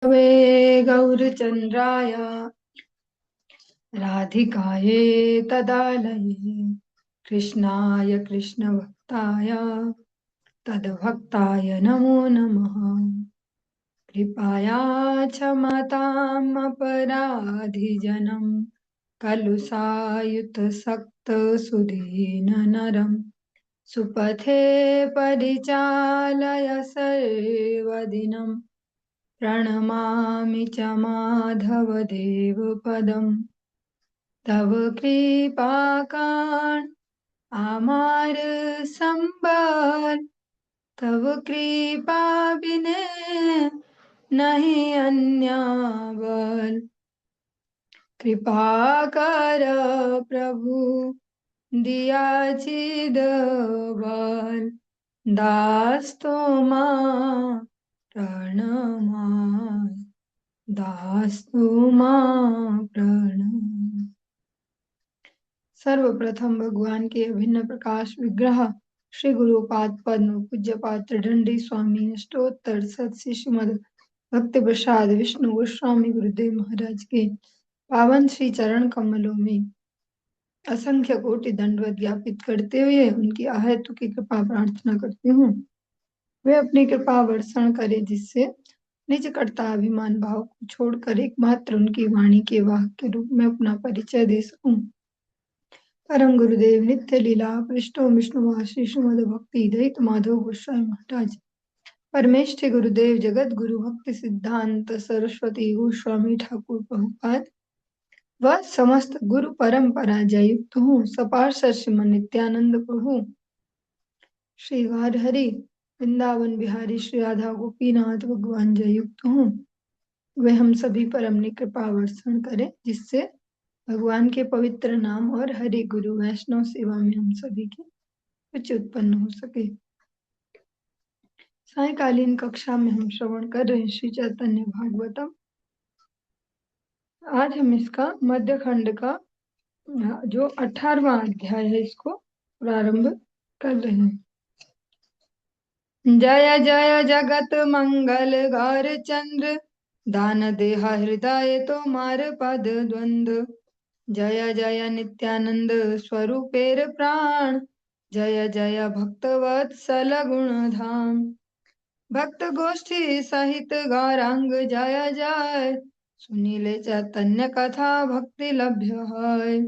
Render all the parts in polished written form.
वे गौरचन्द्राय राधिकाये तदालये कृष्णाय कृष्णभक्ताय तद्भक्ताय नमो नमः। कृपया क्षमताम् अपराधिजनं कलुषायुतसक्तसुधीननरं सुपथे परिचालय सर्वदिनं प्रणमामि च माधवदेवपदम्। तव कृपाकान् आमार संबर, तव कृपा बिने नहीं अन्य बल। कृपा कर प्रभु दिया छिद बल, दास तोमा प्रणमाय, दास तोमा प्रणमाय। सर्वप्रथम भगवान के अभिन्न प्रकाश विग्रह श्री गुरुपाद पद्म पूज्यपाद त्रिदंडी स्वामी अष्टोत्तर सत श्रीमद भक्ति प्रसाद विष्णु गोस्वामी गुरुदेव महाराज के पावन श्री चरण कमलों में असंख्य कोटि दंडवत ज्ञापित करते हुए उनकी अहेतु की कृपा प्रार्थना करती हूँ। वे अपनी कृपा वर्षण करे जिससे निज कर्ता अभिमान भाव को छोड़कर एकमात्र उनकी वाणी के वाहक के रूप में अपना परिचय दे सकूं। परम गुरुदेव नित्य लीला पृष्ठो विष्णु श्री श्रीमद भक्ति दयित माधव गोस्वामी महाराज, परमेष्ठि गुरुदेव जगत गुरु भक्ति सिद्धांत सरस्वती गोस्वामी ठाकुर प्रभुपाद व समस्त गुरु परंपरा जयुक्त हूँ। सपार्षद श्रीमन नित्यानंद प्रभु श्री वार हरि वृंदावन बिहारी श्री राधा गोपीनाथ भगवान जयुक्त हूँ। वे हम सभी पर अपनी कृपा वर्षण करें जिससे भगवान के पवित्र नाम और हरि गुरु वैष्णव सेवा में हम सभी की रुचि उत्पन्न हो सके। सायकालीन कक्षा में हम श्रवण कर रहे श्री चैतन्य भागवतम। आज हम इसका मध्य खंड का जो 18वां अध्याय है इसको प्रारंभ कर रहे हैं। जय जय जगत मंगल गौर चंद्र, दान देहा हृदय तुम्हार पद द्वंद। जय जय नित्यानंद स्वरूपेर प्राण, जय जय भक्तवत्सल गुणधाम। भक्त गोष्ठी सहित गौरांग जय जय, सुनीले चैतन्य कथा भक्ति लभ्य है।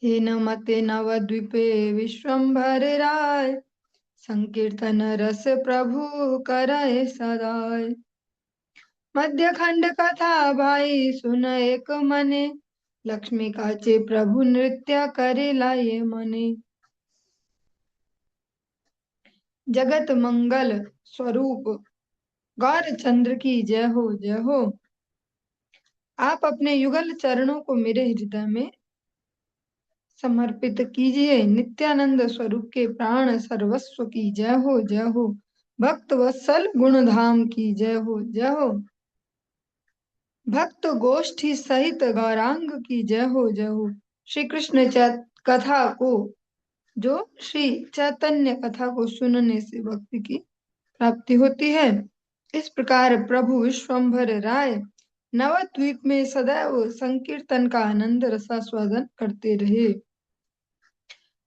हेन मते नवद्वीपे विश्वम्भर राय, संकीर्तन रस प्रभु करय सदाय। मध्य खंड कथा भाई सुन एक मने, लक्ष्मी काचे प्रभु नृत्य करे लाए मने। जगत मंगल स्वरूप गौर चंद्र की जय हो जय हो। आप अपने युगल चरणों को मेरे हृदय में समर्पित कीजिए। नित्यानंद स्वरूप के प्राण सर्वस्व की जय हो जय हो। भक्त वत्सल गुणधाम की जय हो जय हो। भक्त गोष्ठी सहित गौरांग की जय हो जय हो। श्री कृष्ण कथा को जो श्री चैतन्य कथा को सुनने से भक्ति की प्राप्ति होती है। इस प्रकार प्रभु विश्वम्भर राय नवद्वीप में सदैव संकीर्तन का आनंद रसास्वादन करते रहे।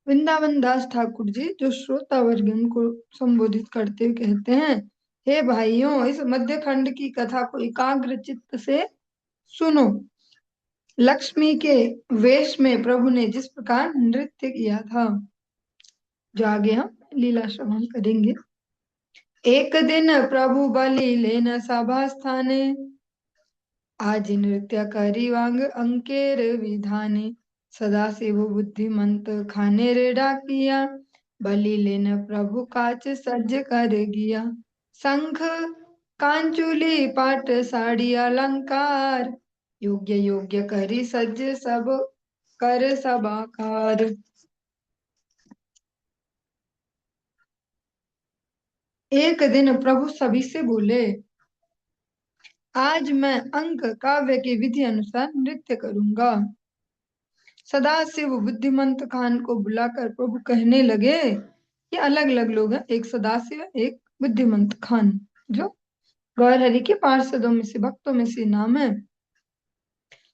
वृंदावन दास ठाकुर जी जो श्रोता वर्ग को संबोधित करते हुए कहते हैं, हे भाइयों, इस मध्य खंड की कथा को एकाग्र चित्त से सुनो। लक्ष्मी के वेश में प्रभु ने जिस प्रकार नृत्य किया था, जो आगे हम लीला श्रवण करेंगे। एक दिन प्रभु बलि लेन सभा स्थाने, आज नृत्य करी वांग अंकेर विधाने। सदा शिव बुद्धिमंत खाने रे डाकिया, बलि लेन प्रभु काच सज्ज कर गिया। शंख कांचुली पाट साड़ी अलंकार, योग्य योग्य करी सज्ज सब कर सबाकार। एक दिन प्रभु सभी से बोले, आज मैं अंक काव्य की विधि अनुसार नृत्य करूंगा। सदाशिव बुद्धिमंत खान को बुलाकर प्रभु कहने लगे, ये अलग अलग लोग हैं, एक सदाशिव एक बुद्धिमंत खान जो गौर हरि के पार्षदों में से, भक्तों में से नाम है।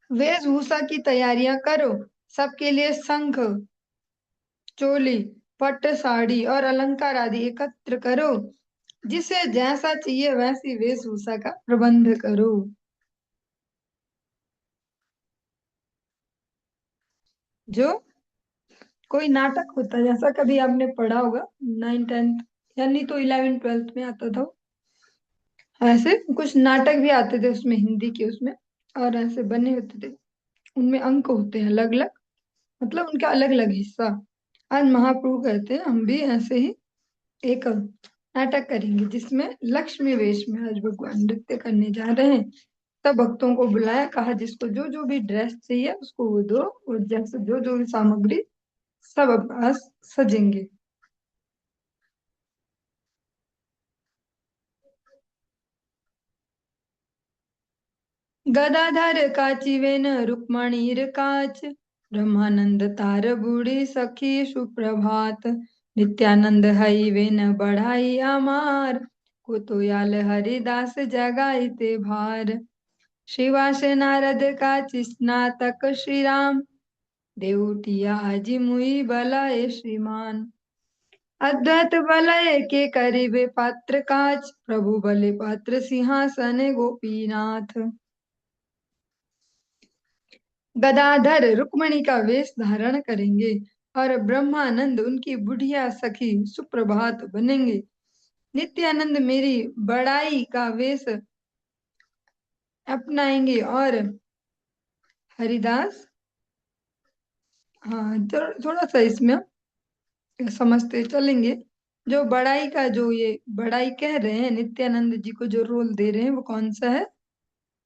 वेशभूषा की तैयारियां करो, सबके लिए शंख, चोली, पट्ट, साड़ी और अलंकार आदि एकत्र करो। जिसे जैसा चाहिए वैसी वेशभूषा का प्रबंध करो। जो कोई नाटक होता है, जैसा कभी आपने पढ़ा होगा 9th 10th, यानी तो 11th 12th में आता था, ऐसे कुछ नाटक भी आते थे उसमें, हिंदी के उसमें, और ऐसे बने होते थे। उनमें अंक होते हैं अलग अलग, मतलब उनका अलग अलग हिस्सा। आज महाप्रभु कहते हैं हम भी ऐसे ही एक नाटक करेंगे जिसमें लक्ष्मी वेश में आज भगवान नृत्य करने जा रहे हैं। तब भक्तों को बुलाया, कहा जिसको जो जो भी ड्रेस चाहिए उसको वो दो, और जैसे जो जो भी सामग्री, सब अब आज सजेंगे। गदाधर काचिवेन रुक्मणीर काच, ब्रह्मानंद तार बूढ़ी सखी सुप्रभात, नित्यानंद हई वेन बढ़ाई अमार, कुतुयाल हरिदास जगाई ते भार, श्रीवास नारद काचि स्नातक श्री राम, देवटिया अजि मुई बलय श्रीमान, अद्वैत बलय के करिबे पात्र काज, प्रभु बलि पात्र सिंहासन गोपीनाथ। गदाधर रुक्मणी का वेश धारण करेंगे और ब्रह्मानंद उनकी बुढ़िया सखी सुप्रभात बनेंगे। नित्यानंद मेरी बड़ाई का वेश अपनाएंगे और हरिदास, हाँ थोड़ा सा इसमें समझते चलेंगे। जो बड़ाई का, जो ये बड़ाई कह रहे हैं, नित्यानंद जी को जो रोल दे रहे हैं वो कौन सा है?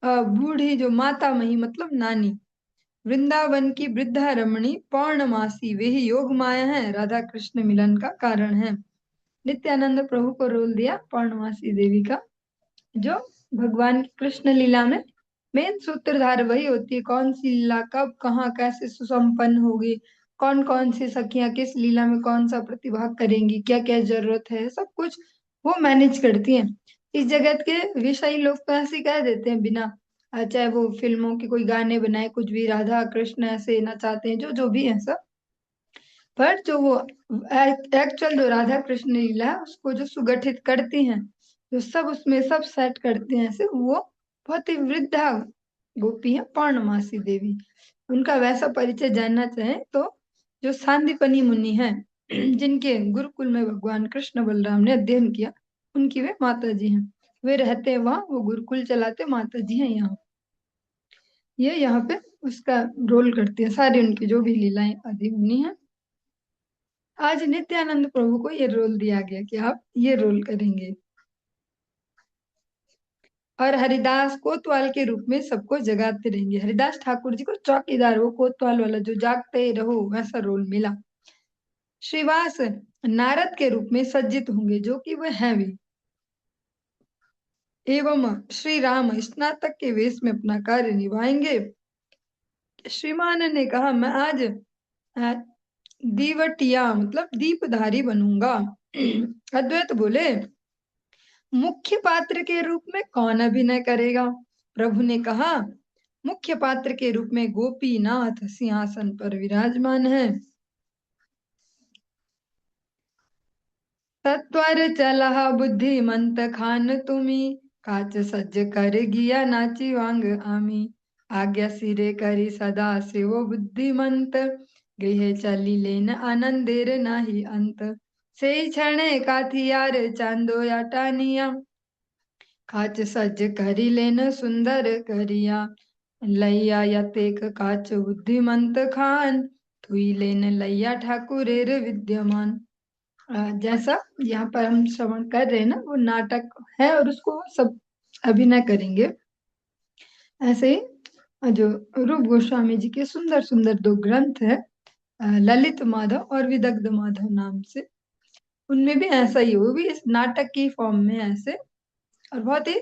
बूढ़ी, जो माता मही मतलब नानी, वृंदावन की वृद्धा रमणी पौर्णमासी, वे ही योग माया है, राधा कृष्ण मिलन का कारण है। नित्यानंद प्रभु को रोल दिया पौर्णमासी देवी का, जो भगवान की कृष्ण लीला में मेन सूत्रधार वही होती है। कौन सी लीला कब कहाँ कैसे सुसंपन्न होगी, कौन कौन सी सखियां किस लीला में कौन सा प्रतिभाग करेंगी, क्या क्या जरूरत है, सब कुछ वो मैनेज करती हैं। इस जगत के विषयी लोग तो ऐसे ही कह देते हैं बिना, चाहे वो फिल्मों के कोई गाने बनाए, कुछ भी राधा कृष्ण ऐसे नचाते हैं, जो जो भी है सब, पर जो वो एक्चुअल जो राधा कृष्ण लीला है उसको जो सुगठित करती हैं, जो सब उसमें सब सेट करते हैं, ऐसे वो बहुत ही वृद्धा गोपी है पौर्णमासी देवी। उनका वैसा परिचय जानना चाहें तो जो सांदीपनी मुनि हैं, जिनके गुरुकुल में भगवान कृष्ण बलराम ने अध्ययन किया, उनकी वे माता जी हैं। वे रहते हैं वहाँ, वो गुरुकुल चलाते, माता जी हैं यहाँ। ये यहाँ पे उसका रोल करती है, सारी उनकी जो भी लीलाएं आदि होनी है। आज नित्यानंद प्रभु को ये रोल दिया गया कि आप ये रोल करेंगे, और हरिदास कोतवाल के रूप में सबको जगाते रहेंगे। हरिदास ठाकुर जी को चौकीदार, वो कोतवाल वाला जो जागते रहो, वैसा रोल मिला। श्रीवास नारद के रूप में सज्जित होंगे, जो कि वह है भी। एवं श्री राम स्नातक के वेश में अपना कार्य निभाएंगे। श्रीमान ने कहा मैं आज दीवटिया मतलब दीपधारी बनूंगा। अद्वैत बोले मुख्य पात्र के रूप में कौन अभिनय करेगा? प्रभु ने कहा मुख्य पात्र के रूप में गोपीनाथ सिंहासन पर विराजमान है। तत्वर चलह बुद्धिमंत खान तुमी, काच सज्ज कर गिया नाची वांग आमी, आज्ञा सिरे करी सदा शिव बुद्धिमंत, गृह चली लेन आनंदेर नाही अंत, से क्षणे काथियार चांदो या टानिया, काच सज्ज करी लेन सुंदर करिया, लैया यतेक काच बुद्धिमंत खान, थुई लेन लैया ठाकुरेर विद्यमान। जैसा यहाँ पर हम श्रवण कर रहे हैं ना, वो नाटक है और उसको सब अभिनय करेंगे। ऐसे ही जो रूप गोस्वामी जी के सुंदर सुंदर दो ग्रंथ है, ललित माधव और विदग्ध माधव नाम से, उनमें भी ऐसा ही, वो भी इस नाटक की फॉर्म में ऐसे, और बहुत ही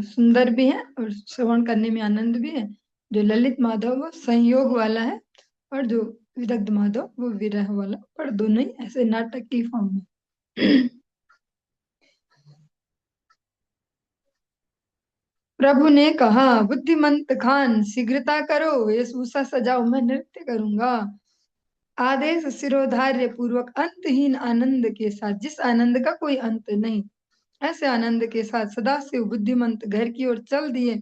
सुंदर भी है और श्रवण करने में आनंद भी है। जो ललित माधव वो संयोग वाला है, और जो विदग्ध माधव वो विरह वाला, पर दोनों ही ऐसे नाटक की फॉर्म में। प्रभु ने कहा, बुद्धिमंत खान शीघ्रता करो, वेशभूषा सजाओ, मैं नृत्य करूंगा। आदेश शिरोधार्य पूर्वक अंतहीन आनंद के साथ, जिस आनंद का कोई अंत नहीं, ऐसे आनंद के साथ सदाशिव बुद्धिमंत घर की ओर चल दिए।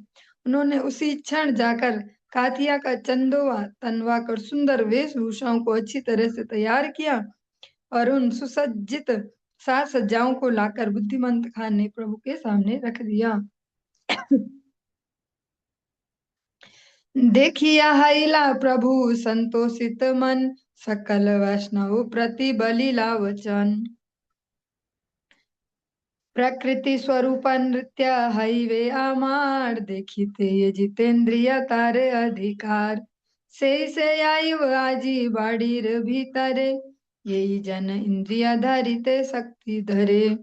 उन्होंने उसी क्षण जाकर काथिया का चंदोवा तनवा कर सुंदर वेशभूषाओं को अच्छी तरह से तैयार किया और उन सुसज्जित साज सज्जाओं को लाकर बुद्धिमंत खान ने प्रभु के सामने रख दिया। देखिया हैला प्रभु संतोषित मन, सकल वैष्णव प्रति बलिला वचन। प्रकृति स्वरूप नृत्य हईवे आमार, देखिते ये जितेंद्रिय तारे अधिकार। से आयु आजी बाड़ीर भीतरे, यही जन इंद्रिय धरिते शक्ति धरे।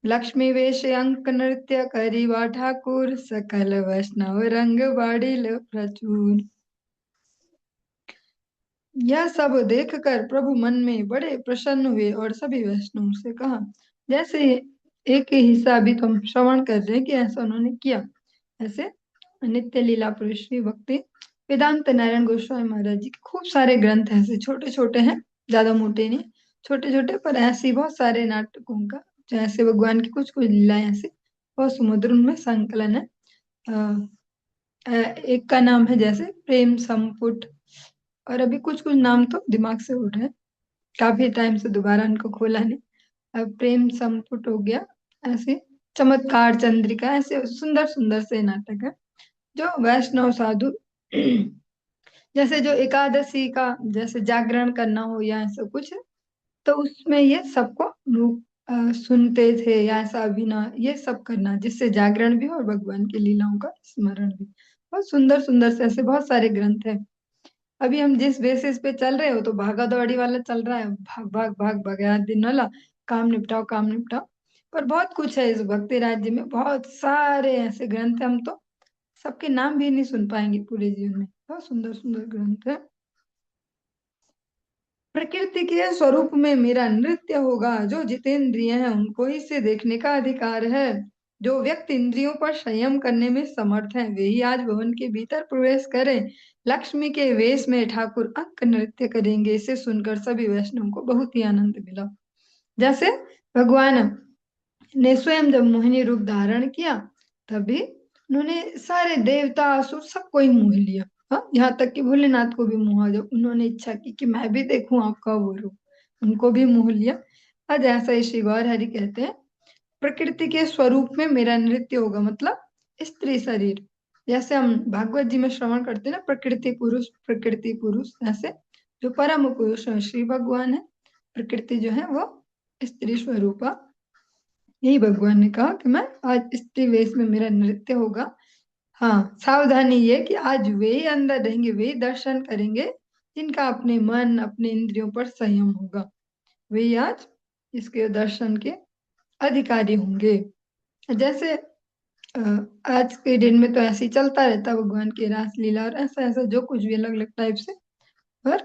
लक्ष्मी वेश अंक नृत्य करीवा ठाकुर, सकल वैष्णव रंग बाड़िल प्रचुर। यह सब देखकर प्रभु मन में बड़े प्रसन्न हुए और सभी वैष्णव से कहा, जैसे एक ही हिस्सा अभी तो हम श्रवण कर रहे हैं कि ऐसा उन्होंने किया। ऐसे नित्य लीला पुरुष श्री भक्ति वेदांत नारायण गोस्वामी महाराज जी के खूब सारे ग्रंथ ऐसे छोटे छोटे हैं, ज्यादा मोटे नहीं, छोटे छोटे, पर ऐसे बहुत सारे नाटकों का, जैसे भगवान की कुछ कुछ लीलाएं ऐसे बहुत सुमधुर उनमें संकलन है। एक का नाम है जैसे प्रेम संपुट, और अभी कुछ कुछ नाम तो दिमाग से उठ रहे हैं, काफी टाइम से दोबारा उनको खोला नहीं। अब प्रेम संपुट हो गया, ऐसे चमत्कार चंद्रिका, ऐसे सुंदर सुंदर से नाटक है जो वैष्णव साधु जैसे जो एकादशी का जैसे जागरण करना हो या ऐसा कुछ, तो उसमें ये सबको सुनते थे या ऐसा अभिनय ये सब करना, जिससे जागरण भी हो और भगवान की लीलाओं का स्मरण भी। बहुत सुंदर सुंदर से ऐसे बहुत सारे ग्रंथ है। अभी हम जिस बेसिस पे चल रहे हो तो भागा दौड़ी वाला चल रहा है, भाग भाग भाग भगा दिन वाला, काम निपटाओ काम निपटाओ। पर बहुत कुछ है इस भक्ति राज्य में, बहुत सारे ऐसे ग्रंथ है, हम तो सबके नाम भी नहीं सुन पाएंगे पूरे जीवन में, बहुत सुंदर सुंदर ग्रंथ है। प्रकृति के स्वरूप में मेरा नृत्य होगा, जो जितेंद्रिय है उनको ही इसे देखने का अधिकार है। जो व्यक्ति इंद्रियों पर संयम करने में समर्थ है वे ही आज भवन के भीतर प्रवेश करें। लक्ष्मी के वेश में ठाकुर अंक नृत्य करेंगे। इसे सुनकर सभी वैष्णव को बहुत ही आनंद मिला। जैसे भगवान ने स्वयं जब मोहिनी रूप धारण किया, तभी उन्होंने सारे देवता असुर सबको ही मोह लिया। हाँ, यहाँ तक कि भोलेनाथ को भी मोहा, जब उन्होंने इच्छा की कि मैं भी देखूं आपका वो रूप, उनको भी मोह लिया। आज ऐसा ही श्री गौर हरि कहते हैं, प्रकृति के स्वरूप में मेरा नृत्य होगा, मतलब स्त्री शरीर। जैसे हम भागवत जी में श्रवण करते हैं ना, प्रकृति पुरुष, ऐसे जो परम पुरुष है श्री भगवान है, प्रकृति जो है वो स्त्री स्वरूपा। यही भगवान ने कहा कि मैं आज स्त्री वेश में मेरा नृत्य होगा। हाँ, सावधानी ये कि आज वे ही अंदर रहेंगे, वे ही दर्शन करेंगे जिनका अपने मन अपने इंद्रियों पर संयम होगा, वे ही आज इसके दर्शन के अधिकारी होंगे। जैसे आज के दिन में तो ऐसे ही चलता रहता भगवान की रास लीला और ऐसा ऐसा जो कुछ भी अलग अलग टाइप से, पर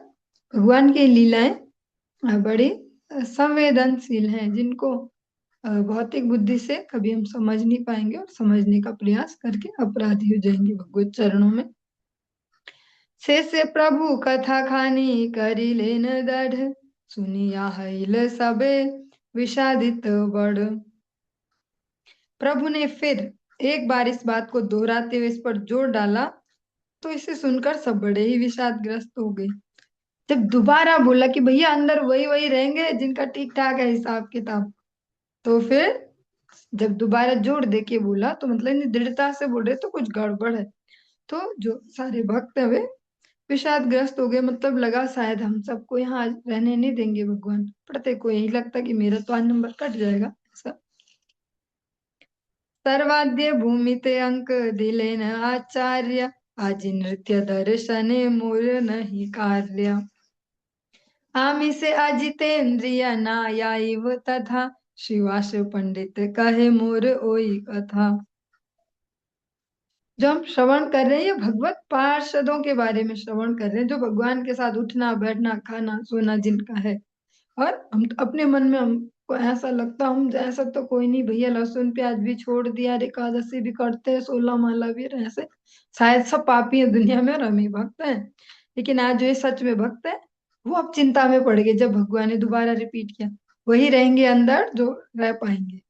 भगवान की लीलाएं बड़ी संवेदनशील हैं, जिनको भौतिक बुद्धि से कभी हम समझ नहीं पाएंगे और समझने का प्रयास करके अपराधी हो जाएंगे भगवत चरणों में। से प्रभु कथा खानी करी लेन दढ़, सुनिया हईल सबे विषादित बड़। प्रभु ने फिर एक बार इस बात को दोहराते हुए इस पर जोर डाला, तो इसे सुनकर सब बड़े ही विषादग्रस्त हो गए। जब दोबारा बोला कि भैया अंदर वही वही रहेंगे जिनका ठीक ठाक है हिसाब किताब, तो फिर जब दोबारा जोर दे के बोला तो मतलब इतनी दृढ़ता से बोल रहे तो कुछ गड़बड़ है। तो जो सारे भक्त है वे विषादग्रस्त हो गए, मतलब लगा शायद हम सबको यहाँ रहने नहीं देंगे भगवान, प्रत्येक को यही लगता कि मेरा तो आज नंबर कट जाएगा ऐसा। सर्वाद्य भूमिते अंक दिले न आचार्य, आज नृत्य दर्शने मोर नहीं कार्य। आमी से अजितेंद्रिय नायाइव तथा, श्रीवास पंडित कहे मोर ओई कथा। जो हम श्रवण कर रहे हैं ये भगवत पार्षदों के बारे में श्रवण कर रहे हैं, जो भगवान के साथ उठना बैठना खाना सोना जिनका है। और हम तो अपने मन में हम को ऐसा लगता हम ऐसा तो कोई नहीं भैया, लहसुन प्याज भी छोड़ दिया, और एकादशी भी करते हैं, 16 माला भी, ऐसे शायद सब पापी है दुनिया में और हम ही भक्त हैं। लेकिन आज जो ये सच में भक्त है वो अब चिंता में पड़ गए, जब भगवान ने दोबारा रिपीट किया वही रहेंगे अंदर जो रह पाएंगे।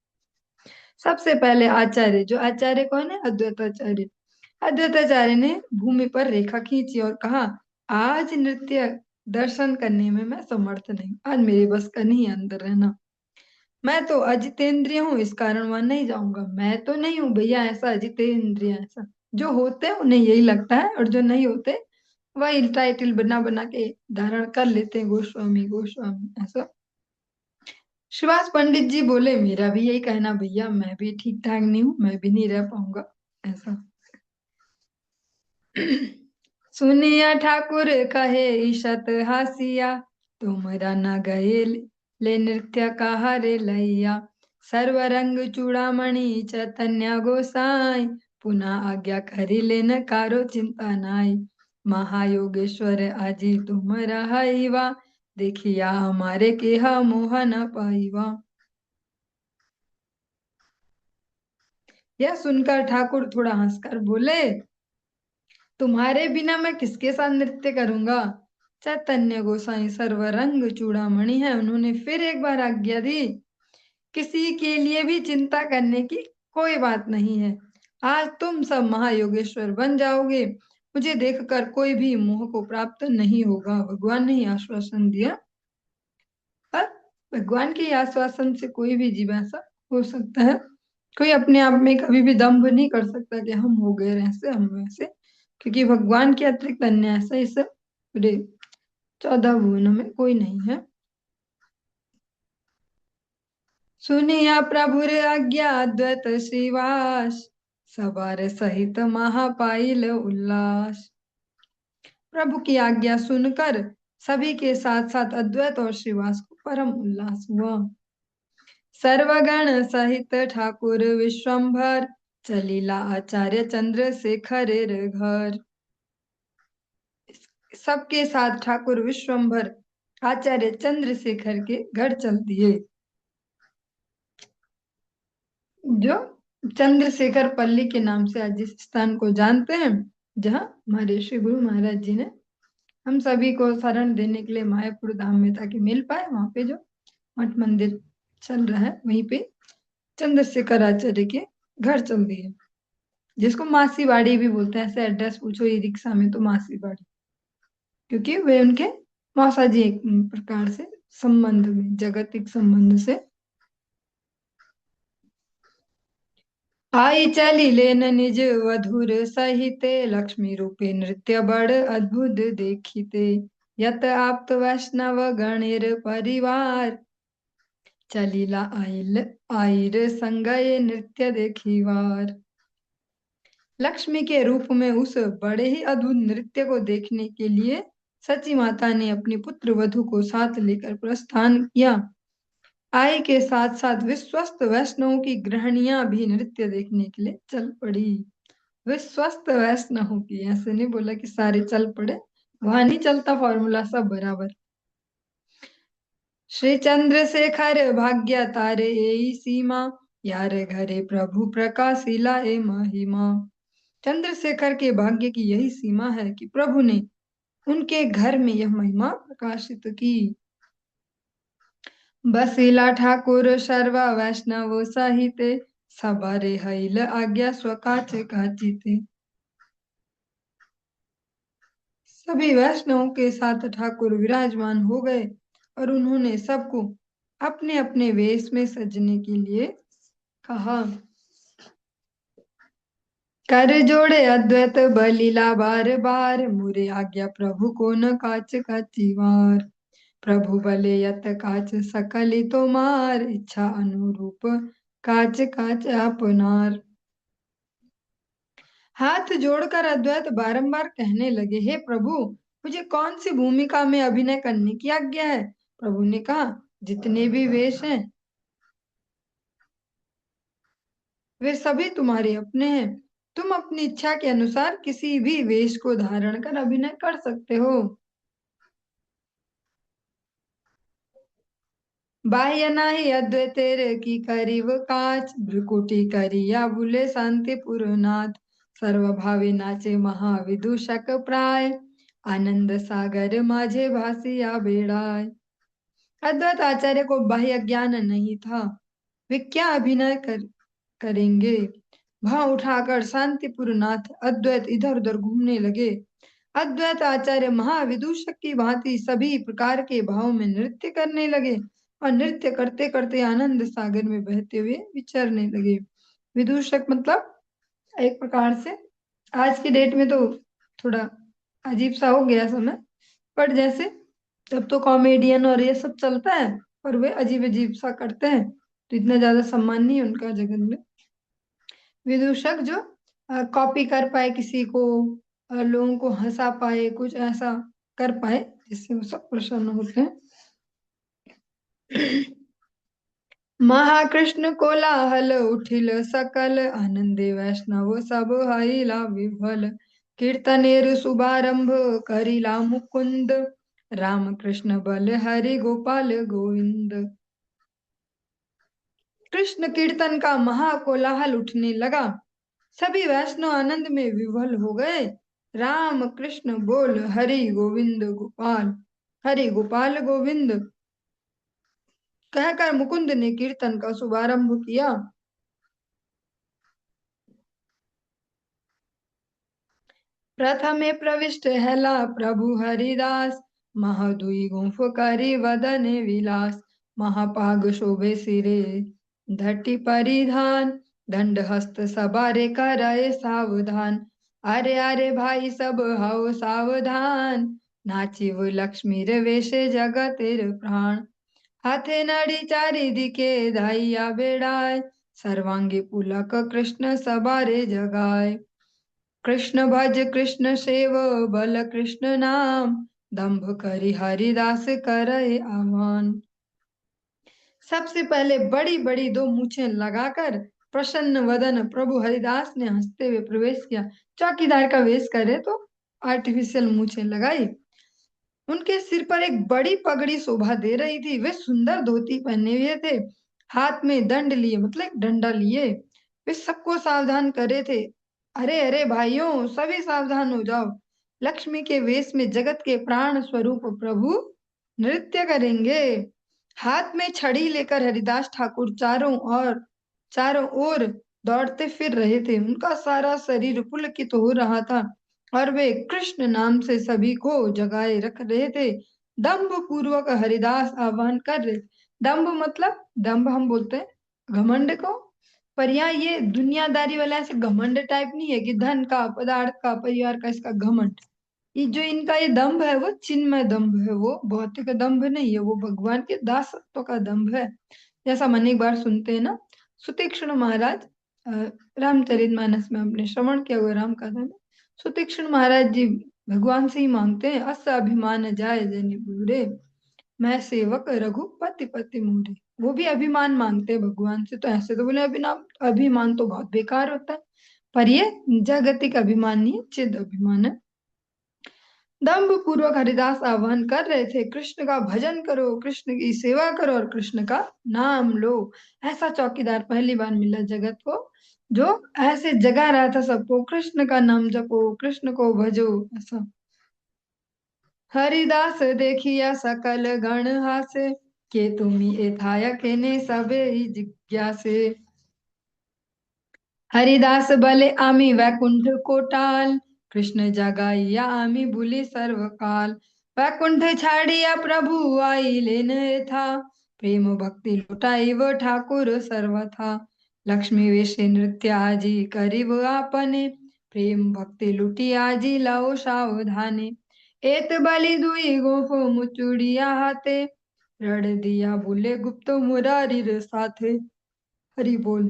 सबसे पहले आचार्य, जो आचार्य कौन है? अद्वैताचार्य। अद्वैताचार्य ने भूमि पर रेखा खींची और कहा, आज नृत्य दर्शन करने में मैं समर्थ नहीं, आज मेरे बस का नहीं है अंदर रहना। मैं तो अजितेंद्रिय हूँ, इस कारण वहां नहीं जाऊंगा। मैं तो नहीं हूँ भैया ऐसा अजितेंद्रिय, ऐसा जो होते हैं उन्हें यही लगता है, और जो नहीं होते वही टाइटल बना बना के धारण कर लेते हैं, गोस्वामी गोस्वामी ऐसा। सुभाष पंडित जी बोले, मेरा भी यही कहना भैया, मैं भी ठीक ठाक नहीं हूँ, मैं भी नहीं रह पाऊंगा ऐसा। सुनिया ठाकुर कहे ईशत हासिया, तुमरा न गए ले नृत्य कहा रे लैया। सर्वरंग चूड़ामणि चैतन्य गोसाई, पुनः आज्ञा करी लेन कारो चिंता नाई। महायोगेश्वर आजी तुम रहाइवा, देखिया हमारे केहा मोह न पाईवा। यह सुनकर ठाकुर थोड़ा हंसकर बोले, तुम्हारे बिना मैं किसके साथ नृत्य करूंगा। चैतन्य गोसाई सर्वरंग चूड़ामणि है, उन्होंने फिर एक बार आज्ञा दी, किसी के लिए भी चिंता करने की कोई बात नहीं है। आज तुम सब महायोगेश्वर बन जाओगे, मुझे देखकर कोई भी मोह को प्राप्त नहीं होगा। भगवान ने ही आश्वासन दिया, पर भगवान के आश्वासन से कोई भी जीव ऐसा हो सकता है। कोई अपने आप में कभी भी दम्भ नहीं कर सकता कि हम हो गए ऐसे हम वैसे, क्योंकि भगवान के अतिरिक्त अन्य ऐसा इस पूरे 14 भुवनों में कोई नहीं है। सुनिया प्रभु रे आज्ञा अद्वैत श्रीवास, सवार सहित महापाइल उल्लास। प्रभु की आज्ञा सुनकर सभी के साथ साथ अद्वैत और श्रीवास को परम उल्लास हुआ। सर्वगण सहित ठाकुर विश्वम्भर, चलीला आचार्य चंद्रशेखर घर। सबके साथ ठाकुर विश्वम्भर आचार्य चंद्रशेखर के घर चल दिए। जो चंद्रशेखर पल्ली के नाम से आज जिस स्थान को जानते हैं, जहाँ हमारे श्री गुरु महाराज जी ने हम सभी को शरण देने के लिए मायापुर धाम में ताकि मिल पाए, वहां पे जो मठ मंदिर चल रहा है वहीं पे चंद्रशेखर आचार्य के घर चल दिए, जिसको मासी बाड़ी भी बोलते हैं। ऐसे एड्रेस पूछो ई रिक्शा में तो मासी बाड़ी, क्योंकि वे उनके मौसा जी एक प्रकार से संबंध में, जगतिक संबंध से। आई चली लेन निज वधुर सहिते, लक्ष्मी रूपे नृत्य बड़ अद्भुत देखिते। यत आप्त वैष्णव गणेर परिवार, चलीला आइल आइर संगय नृत्य देखिवार। लक्ष्मी के रूप में उस बड़े ही अद्भुत नृत्य को देखने के लिए सची माता ने अपनी पुत्र वधु को साथ लेकर प्रस्थान किया। आई के साथ साथ विश्वस्त वैष्णवों की गृहणियां भी नृत्य देखने के लिए चल पड़ी। विश्वस्त वैष्णव की, ऐसे नहीं बोला कि सारे चल पड़े, वहां नहीं चलता फॉर्मूला सब बराबर। श्री चंद्रशेखर भाग्य तारे यही सीमा, यार घरे प्रभु प्रकाशिला ए महिमा। चंद्रशेखर के भाग्य की यही सीमा है कि प्रभु ने उनके घर में यह महिमा प्रकाशित की। बसीला ठाकुर सर्व वैष्णव सहित, सबरे हईल आज्ञा स्वकाच काचिते। सभी वैष्णवों के साथ ठाकुर विराजमान हो गए और उन्होंने सबको अपने अपने वेश में सजने के लिए कहा। कर जोड़े अद्वैत बलीला बार बार, मुरे आज्ञा प्रभु को न काच काचिवार। प्रभु बले यत काच सकली तोमार, इच्छा अनुरूप काच काच अपनार। हाथ जोड़कर अद्वैत बारंबार कहने लगे, हे प्रभु, मुझे कौन सी भूमिका में अभिनय करने की आज्ञा है। प्रभु ने कहा, जितने भी वेश हैं वे सभी तुम्हारे अपने हैं, तुम अपनी इच्छा के अनुसार किसी भी वेश को धारण कर अभिनय कर सकते हो। बाह्य नाही अद्वैतेर की करीव काच, भ्रुकुटी करिया बुले शांतीपुर नाथ, सर्व भावी नाचे महाविदूषक प्राय, आनंद सागर माझे भासिया बेड़ाय। अद्वैत आचार्य को बाह्य ज्ञान नहीं था, वे क्या अभिनय करेंगे। भाव उठाकर शांतिपुर नाथ अद्वैत इधर उधर घूमने लगे। अद्वैत आचार्य महाविदूषक की भांति सभी प्रकार के भाव में नृत्य करने लगे और नृत्य करते करते आनंद सागर में बहते हुए विचरने लगे। विदूषक मतलब एक प्रकार से आज की डेट में तो थोड़ा अजीब सा हो गया समय, पर जैसे तब तो कॉमेडियन और ये सब चलता है, पर वे अजीब अजीब सा करते हैं तो इतना ज्यादा सम्मान नहीं है उनका जगत में। विदूषक जो कॉपी कर पाए किसी को, लोगों को हंसा पाए, कुछ ऐसा कर पाए जिससे वो सब प्रसन्न होते हैं। महाकृष्ण कोलाहल उठिल सकल, आनंदे वैष्णव सब हरिला विभल, कीर्तनेर शुभारंभ करिला मुकुंद, राम कृष्ण बल हरि गोपाल गोविंद। कृष्ण कीर्तन का महाकोलाहल उठने लगा, सभी वैष्णव आनंद में विभल हो गए। राम कृष्ण बोल हरि गोविंद गोपाल, हरि गोपाल गोविंद कहकर मुकुंद ने कीर्तन का शुभारंभ किया। प्रथमे प्रविष्ट हैला प्रभु हरिदास, महादुई गुंफ करी वदने विलास, महापाग शोभे सिरे धटी परिधान, दंड हस्त सबारे करय सावधान, अरे अरे भाई सब हओ सावधान, नाचिव लक्ष्मीर वेशे जगतेर प्राण, हाथे नड़ी चारि दिके धाइया बेड़ाय, सर्वांगी पुलक कृष्ण सबारे जगाय, कृष्ण भज कृष्ण सेव बल कृष्ण नाम, दंभ करी हरिदास करय आह्वान। सबसे पहले बड़ी बड़ी दो मूछें लगाकर प्रसन्न वदन प्रभु हरिदास ने हंसते हुए प्रवेश किया। चौकीदार का वेश करे तो आर्टिफिशियल मूछें लगाई। उनके सिर पर एक बड़ी पगड़ी शोभा दे रही थी, वे सुंदर धोती पहने हुए थे, हाथ में दंड लिए मतलब एक डंडा लिए, वे सबको सावधान करे थे। अरे अरे भाइयों, सभी सावधान हो जाओ, लक्ष्मी के वेश में जगत के प्राण स्वरूप प्रभु नृत्य करेंगे। हाथ में छड़ी लेकर हरिदास ठाकुर चारों ओर दौड़ते फिर रहे थे, उनका सारा शरीर पुलकित हो रहा था और वे कृष्ण नाम से सभी को जगाए रख रहे थे। दंभ पूर्वक हरिदास आह्वान कर रहे। दंभ मतलब, दंभ हम बोलते हैं घमंड को, पर यहाँ ये दुनियादारी वाला ऐसे घमंड टाइप नहीं है कि धन का, पदार्थ का, परिवार का इसका घमंड। ये जो इनका ये दंभ है वो चिन्मय दंभ है, वो भौतिक दंभ नहीं है, वो भगवान के दासत्व का दंभ है। जैसा हम अनेक बार सुनते हैं ना, सुतीक्ष्ण महाराज रामचरितमानस में हमने श्रवण किया हुआ राम कथा में, सुतीक्ष्ण महाराज जी भगवान से ही मांगते हैं, अस अभिमान जाय जनि बूढ़े, मैं सेवक रघुपति पति मूढ़े। वो भी अभिमान मांगते हैं भगवान से, तो ऐसे तो बोले अभिमान तो बहुत बेकार होता है, पर ये जागतिक अभिमान नहीं है, चिद अभिमान है। दंभ पूर्वक हरिदास आह्वान कर रहे थे, कृष्ण का भजन करो, कृष्ण की सेवा करो और कृष्ण का नाम लो। ऐसा चौकीदार पहली बार मिला जगत को जो ऐसे जगा रहा था सबको, कृष्ण का नाम जपो, कृष्ण को भजो, ऐसा। हरिदास देखिया सकल गण हासे, के तुमी एथाया केने सबे जिज्ञासे, हरिदास बले आमी वैकुंठ कोटाल, कृष्ण जगाइया आमी भूली सर्वकाल, वैकुंठ छाड़िया प्रभु आई लेन था, प्रेम भक्ति लुटाई वो ठाकुर सर्वथा, लक्ष्मी वेशे नृत्य आजी करीब आपने, प्रेम भक्ति लुटी आजी लाओ सावधाने, एत बलि दुई गोप मुचुड़िया हाथे, रड़ दिया बोले गुप्त मुरारी रे साथे। हरि बोल।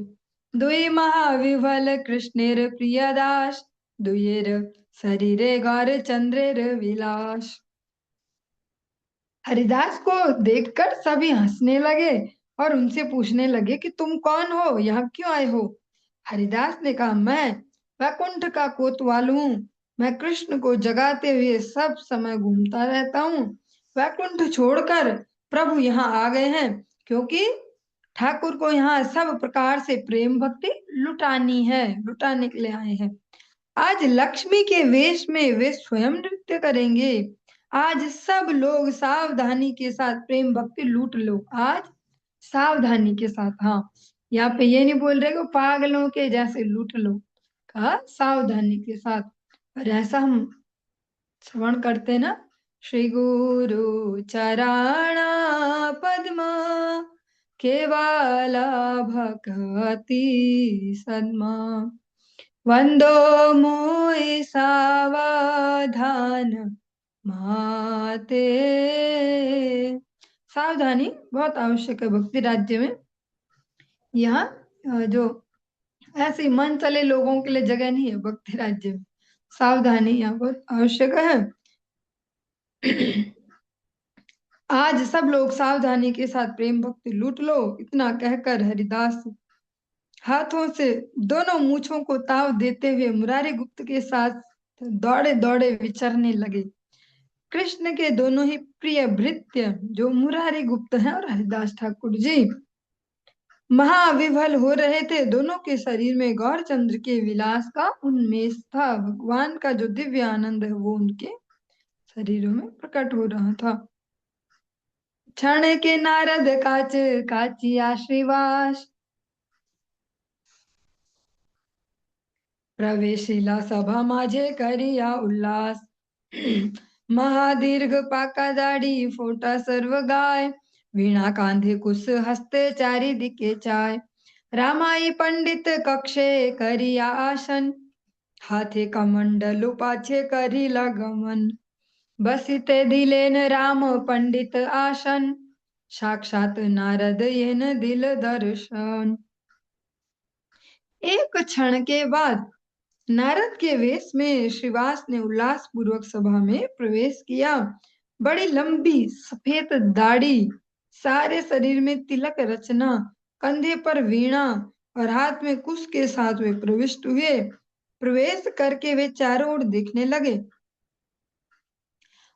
दुई महाविभल कृष्णेर प्रिय दास, दुयेर शरीरे गौर चंद्रेर विलास। हरिदास को देखकर सभी हंसने लगे और उनसे पूछने लगे कि तुम कौन हो, यहाँ क्यों आए हो। हरिदास ने कहा, मैं वैकुंठ का कोतवाल हूँ, मैं कृष्ण को जगाते हुए सब समय घूमता रहता हूँ, वैकुंठ छोड़कर प्रभु यहाँ आ गए हैं, क्योंकि ठाकुर को यहाँ सब प्रकार से प्रेम भक्ति लुटानी है, लुटाने के लिए आए हैं। आज लक्ष्मी के वेश में वे स्वयं नृत्य करेंगे। आज सब लोग सावधानी के साथ प्रेम भक्ति लूट लो, आज सावधानी के साथ। हाँ, यहाँ पे ये नहीं बोल रहे कि पागलों के जैसे लूट लो, कहा सावधानी के साथ। और ऐसा हम श्रवण करते ना, श्री गुरु चरणा पद्मा केवला भक्ति सद्मा वंदो मोहि सावधान माते। सावधानी बहुत आवश्यक है भक्ति राज्य में। यहाँ जो ऐसे मन चले लोगों के लिए जगह नहीं है भक्ति राज्य में, सावधानी यहाँ बहुत आवश्यक है। आज सब लोग सावधानी के साथ प्रेम भक्ति लूट लो, इतना कहकर हरिदास हाथों से दोनों मूछों को ताव देते हुए मुरारी गुप्त के साथ दौड़े दौड़े विचरने लगे। कृष्ण के दोनों ही प्रिय भृत्य जो मुरारी गुप्त हैं और हरिदास ठाकुर जी महाविभल हो रहे थे। दोनों के शरीर में गौरचंद्र के विलास का उन्मेष था। भगवान का जो दिव्य आनंद है वो उनके शरीरों में प्रकट हो रहा था। क्षण के नारद काच काचिया श्रीवास प्रवेशिला सभा माझे करिया उल्लास। महादीर्घ पाका दाढी फोटा सर्व गाय वीणा कांधे कुश हस्ते चारी दिके चाय रामाई पंडित कक्षे करिया आसन हाथे कमंडलु पाछे करिला गमन बसिते दिलेन राम पंडित आसन साक्षात नारद येन दिल दर्शन। एक क्षण के बाद नारद के वेश में श्रीवास ने उल्लास पूर्वक सभा में प्रवेश किया। बड़ी लंबी सफेद दाढ़ी, सारे शरीर में तिलक रचना, कंधे पर वीणा और हाथ में कुश के साथ वे प्रविष्ट हुए। प्रवेश करके वे चारों ओर देखने लगे।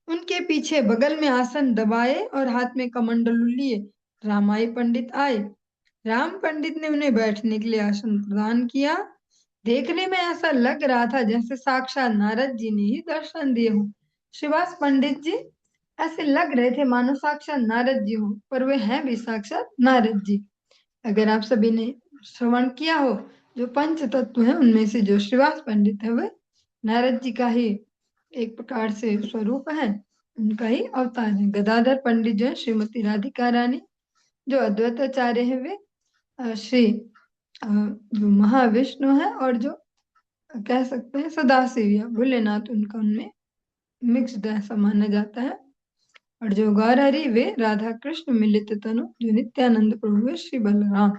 उनके पीछे बगल में आसन दबाए और हाथ में कमंडलू लिए रामाई पंडित आए। राम पंडित ने उन्हें बैठने के लिए आसन प्रदान किया। देखने में ऐसा लग रहा था जैसे साक्षात नारद जी ने ही दर्शन दिए हों। श्रीवास पंडित जी ऐसे लग रहे थे मानो साक्षात नारद जी हो, पर वे हैं भी साक्षात नारद जी। अगर आप सभी ने श्रवण किया हो, जो पंच तत्व है उनमें से जो श्रीवास पंडित है वह नारद जी का ही एक प्रकार से स्वरूप है, उनका ही अवतार है। गदाधर पंडित जो है श्रीमती राधिका रानी, जो अद्वैताचार्य है वे श्री जो महाविष्णु है, और जो कह सकते हैं सदाशिव या भोलेनाथ, उनका उनमें मिक्स्ड ऐसा माना जाता है। और जो गौरहरि वे राधा कृष्ण मिलित तनु जो नित्यानंद प्रभु है श्री बलराम।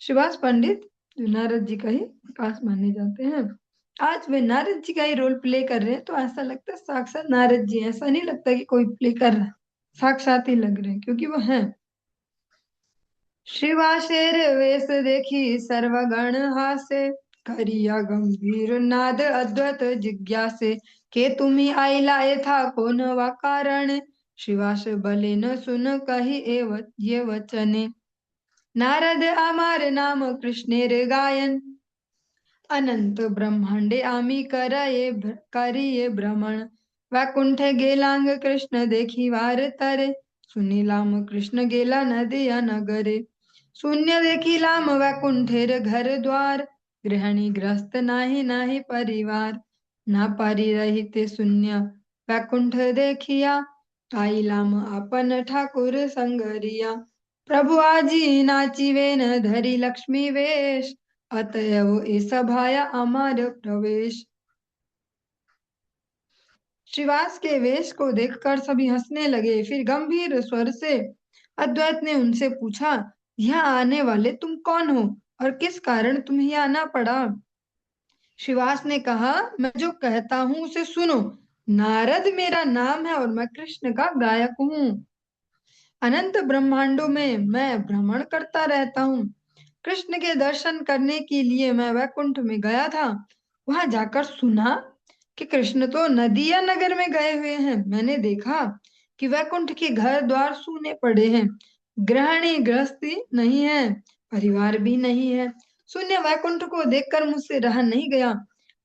श्रीवास पंडित जो नारद जी का ही प्रकाश माने जाते हैं। आज वे नारद जी का ही रोल प्ले कर रहे हैं, तो ऐसा लगता है साक्षात नारद जी, ऐसा नहीं लगता कि कोई प्ले कर रहा है, साक्षात ही लग रहे हैं क्योंकि वो हैं। श्रीवासेर वेश देखी सर्वगण हासे करिया गंभीर नाद अद्वैत जिज्ञासे के तुम्ही आईला था कौन वा कारण श्रीवास भले न सुन कही ये वचने नारद अमार नाम कृष्णेर गायन अनंत ब्रह्मांडे आमी करिये भ्रमण वैकुंठ गेलांग कृष्ण देखी वार तरे सुनीलाम कृष्ण गेला नदिया नगरे शून्य देखी लाम वैकुंठेर घर द्वार गृहिणी ग्रस्त नाही नाही परिवार ना पारी रहिते शून्य वैकुंठ देखिया आई लाम अपन ठाकुर संगरिया प्रभु आजी नाचिवेन धरी लक्ष्मी वेश अतएव ए सभाया अमर प्रवेश। श्रीवास के वेश को देखकर सभी हंसने लगे। फिर गंभीर स्वर से अद्वैत ने उनसे पूछा, यहाँ आने वाले तुम कौन हो और किस कारण तुम्हें यहाँ आना पड़ा? श्रीवास ने कहा, मैं जो कहता हूँ उसे सुनो। नारद मेरा नाम है और मैं कृष्ण का गायक हूँ। अनंत ब्रह्मांडों में मैं भ्रमण करता रहता हूँ। कृष्ण के दर्शन करने के लिए मैं वैकुंठ में गया था। वहां जाकर सुना कि कृष्ण तो नदिया नगर में गए हुए हैं। मैंने देखा कि वैकुंठ के घर द्वार सूने पड़े हैं। गृहिणी गृहस्थी नहीं है, परिवार भी नहीं है। शून्य वैकुंठ को देखकर मुझसे रहा नहीं गया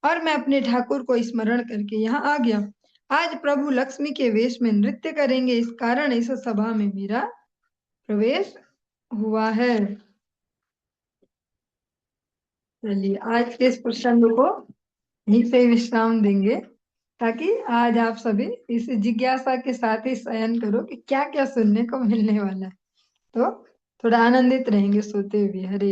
और मैं अपने ठाकुर को स्मरण करके यहाँ आ गया। आज प्रभु लक्ष्मी के वेश में नृत्य करेंगे, इस कारण इस सभा में मेरा प्रवेश हुआ है। चलिए आज के इस प्रसंग को यहीं पे विश्राम देंगे, ताकि आज आप सभी इस जिज्ञासा के साथ ही शयन करो कि क्या क्या सुनने को मिलने वाला है। तो थोड़ा आनंदित रहेंगे सोते हुए। हरे